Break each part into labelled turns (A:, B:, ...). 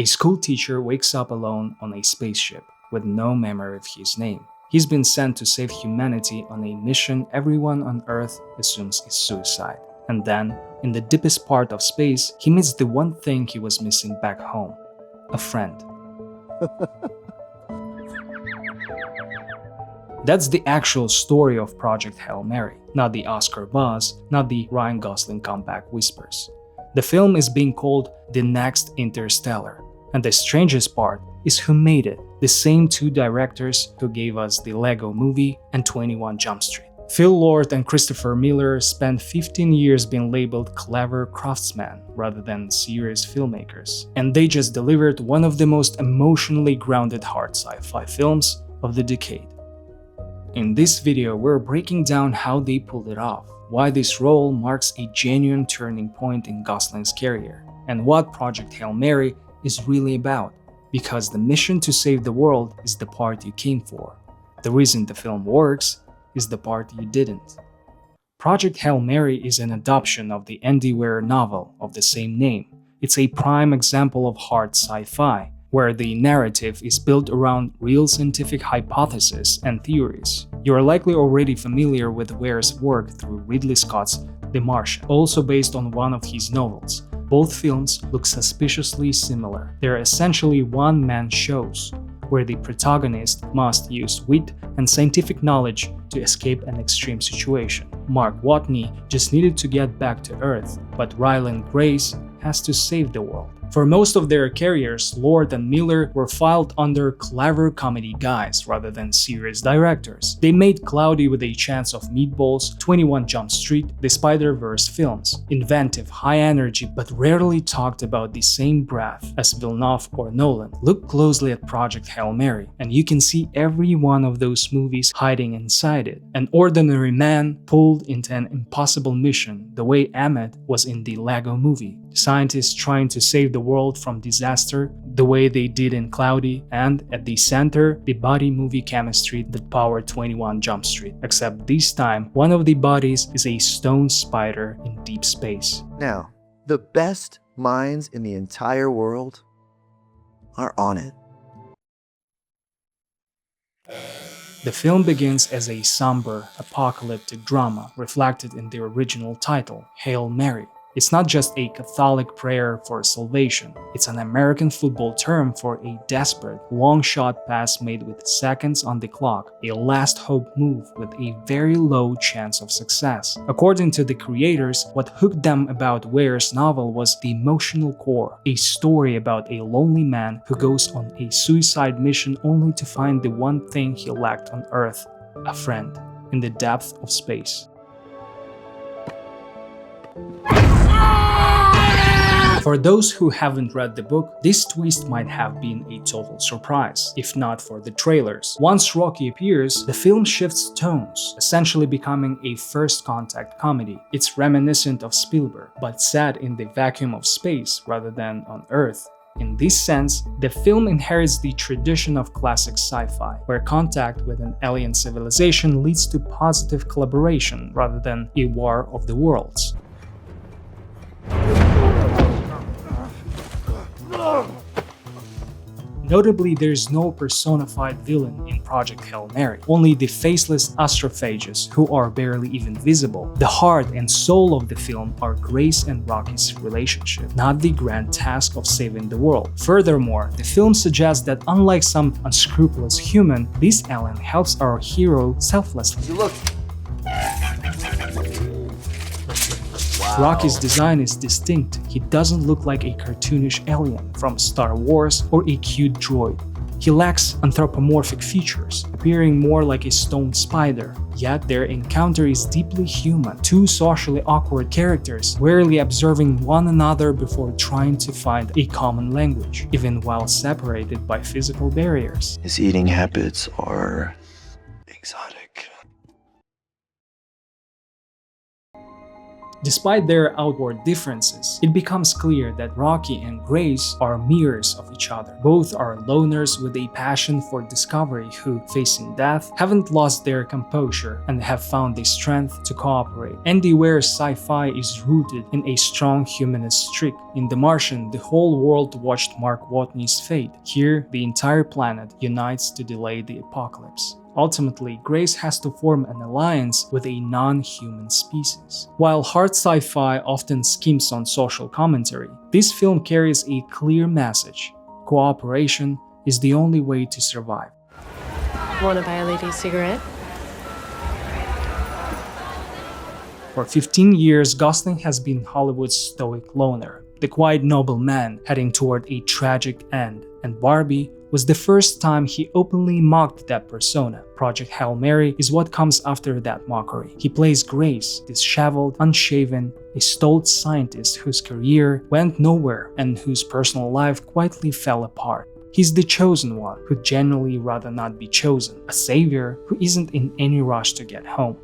A: A school teacher wakes up alone on a spaceship with no memory of his name. He's been sent to save humanity on a mission everyone on Earth assumes is suicide. And then, in the deepest part of space, he meets the one thing he was missing back home: a friend. That's the actual story of Project Hail Mary, not the Oscar buzz, not the Ryan Gosling comeback whispers. The film is being called the next Interstellar, and the strangest part is who made it: the same two directors who gave us the Lego Movie and 21 Jump Street. Phil Lord and Christopher Miller spent 15 years being labeled clever craftsmen rather than serious filmmakers, and they just delivered one of the most emotionally grounded hard sci-fi films of the decade. In this video, we're breaking down how they pulled it off, why this role marks a genuine turning point in Gosling's career, and what Project Hail Mary is really about, because the mission to save the world is the part you came for. The reason the film works is the part you didn't. Project Hail Mary is an adaptation of the Andy Weir novel of the same name. It's a prime example of hard sci-fi, where the narrative is built around real scientific hypotheses and theories. You are likely already familiar with Weir's work through Ridley Scott's The Martian, also based on one of his novels. Both films look suspiciously similar. They're essentially one-man shows, where the protagonist must use wit and scientific knowledge to escape an extreme situation. Mark Watney just needed to get back to Earth, but Ryland Grace has to save the world. For most of their careers, Lord and Miller were filed under clever comedy guys rather than serious directors. They made Cloudy with a Chance of Meatballs, 21 Jump Street, the Spider-Verse films, inventive, high-energy, but rarely talked about the same breath as Villeneuve or Nolan. Look closely at Project Hail Mary, and you can see every one of those movies hiding inside it. An ordinary man pulled into an impossible mission, the way Emmett was in the Lego Movie. Scientists trying to save the world from disaster, the way they did in Cloudy, and at the center, the body movie chemistry that powered 21 Jump Street. Except this time, one of the bodies is a stone spider in deep space.
B: Now, the best minds in the entire world are on it.
A: The film begins as a somber, apocalyptic drama reflected in the original title, Hail Mary. It's not just a Catholic prayer for salvation, it's an American football term for a desperate, long-shot pass made with seconds on the clock, a last hope move with a very low chance of success. According to the creators, what hooked them about Weir's novel was the emotional core, a story about a lonely man who goes on a suicide mission only to find the one thing he lacked on Earth: a friend, in the depth of space. For those who haven't read the book, this twist might have been a total surprise, if not for the trailers. Once Rocky appears, the film shifts tones, essentially becoming a first contact comedy. It's reminiscent of Spielberg, but set in the vacuum of space rather than on Earth. In this sense, the film inherits the tradition of classic sci-fi, where contact with an alien civilization leads to positive collaboration rather than a war of the worlds. Notably, there's no personified villain in Project Hail Mary, only the faceless astrophages who are barely even visible. The heart and soul of the film are Grace and Rocky's relationship, not the grand task of saving the world. Furthermore, the film suggests that unlike some unscrupulous human, this alien helps our hero selflessly.
B: Look.
A: Rocky's design is distinct. He doesn't look like a cartoonish alien from Star Wars or a cute droid. He lacks anthropomorphic features, appearing more like a stone spider. Yet their encounter is deeply human. Two socially awkward characters, rarely observing one another before trying to find a common language, even while separated by physical barriers.
C: His eating habits are exotic.
A: Despite their outward differences, it becomes clear that Rocky and Grace are mirrors of each other. Both are loners with a passion for discovery who, facing death, haven't lost their composure and have found the strength to cooperate. Andy Weir's sci-fi is rooted in a strong humanist streak. In The Martian, the whole world watched Mark Watney's fate. Here, the entire planet unites to delay the apocalypse. Ultimately, Grace has to form an alliance with a non-human species. While hard sci-fi often skims on social commentary, this film carries a clear message. Cooperation is the only way to survive.
D: Want to buy a lady a cigarette?
A: For 15 years, Gosling has been Hollywood's stoic loner, the quiet nobleman heading toward a tragic end, and Barbie was the first time he openly mocked that persona. Project Hail Mary is what comes after that mockery. He plays Grace, disheveled, unshaven, a stolid scientist whose career went nowhere and whose personal life quietly fell apart. He's the chosen one who'd genuinely rather not be chosen, a savior who isn't in any rush to get home.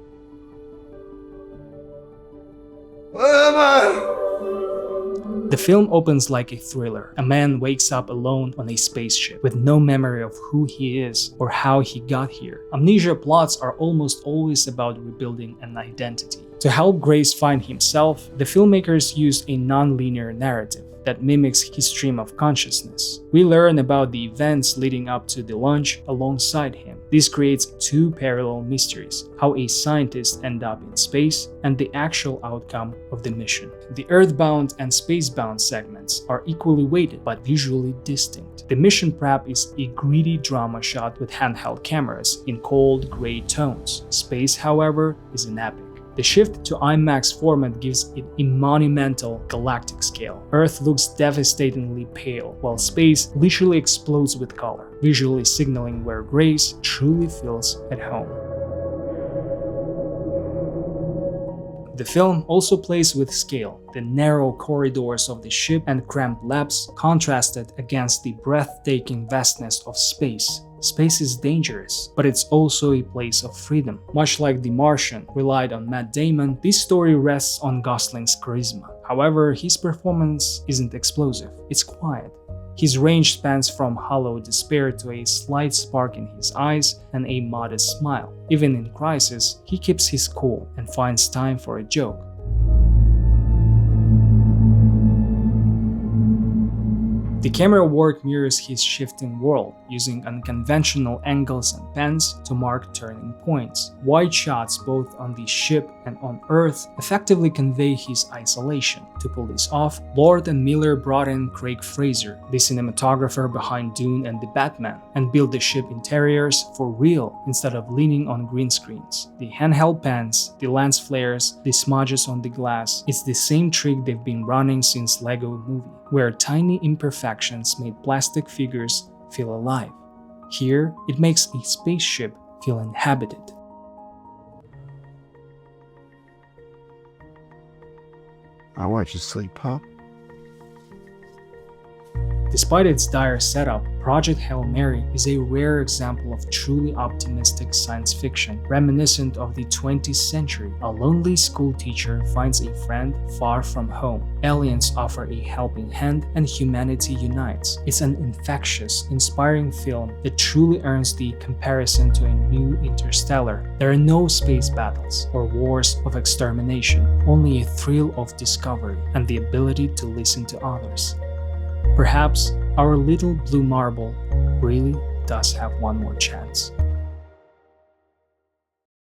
A: The film opens like a thriller. A man wakes up alone on a spaceship with no memory of who he is or how he got here. Amnesia plots are almost always about rebuilding an identity. To help Grace find himself, the filmmakers used a nonlinear narrative that mimics his stream of consciousness. We learn about the events leading up to the launch alongside him. This creates two parallel mysteries: how a scientist ends up in space and the actual outcome of the mission. The Earthbound and Spacebound segments are equally weighted but visually distinct. The mission prep is a gritty drama shot with handheld cameras in cold, gray tones. Space, however, is an epic. The shift to IMAX format gives it a monumental galactic scale. Earth looks devastatingly pale, while space literally explodes with color, visually signaling where Grace truly feels at home. The film also plays with scale. The narrow corridors of the ship and cramped labs contrasted against the breathtaking vastness of space. Space is dangerous, but it's also a place of freedom. Much like The Martian relied on Matt Damon, this story rests on Gosling's charisma. However, his performance isn't explosive, it's quiet. His range spans from hollow despair to a slight spark in his eyes and a modest smile. Even in crisis, he keeps his cool and finds time for a joke. The camera work mirrors his shifting world, using unconventional angles and pans to mark turning points. Wide shots both on the ship and on Earth effectively convey his isolation. To pull this off, Lord and Miller brought in Greig Fraser, the cinematographer behind Dune and The Batman, and built the ship interiors for real instead of leaning on green screens. The handheld pans, the lens flares, the smudges on the glass, it's the same trick they've been running since Lego Movie, where tiny imperfections made plastic figures feel alive. Here, it makes a spaceship feel inhabited.
E: I watch you sleep, huh?
A: Despite its dire setup, Project Hail Mary is a rare example of truly optimistic science fiction, reminiscent of the 20th century. A lonely school teacher finds a friend far from home. Aliens offer a helping hand and humanity unites. It's an infectious, inspiring film that truly earns the comparison to a new Interstellar. There are no space battles or wars of extermination, only a thrill of discovery and the ability to listen to others. Perhaps our little blue marble really does have one more chance.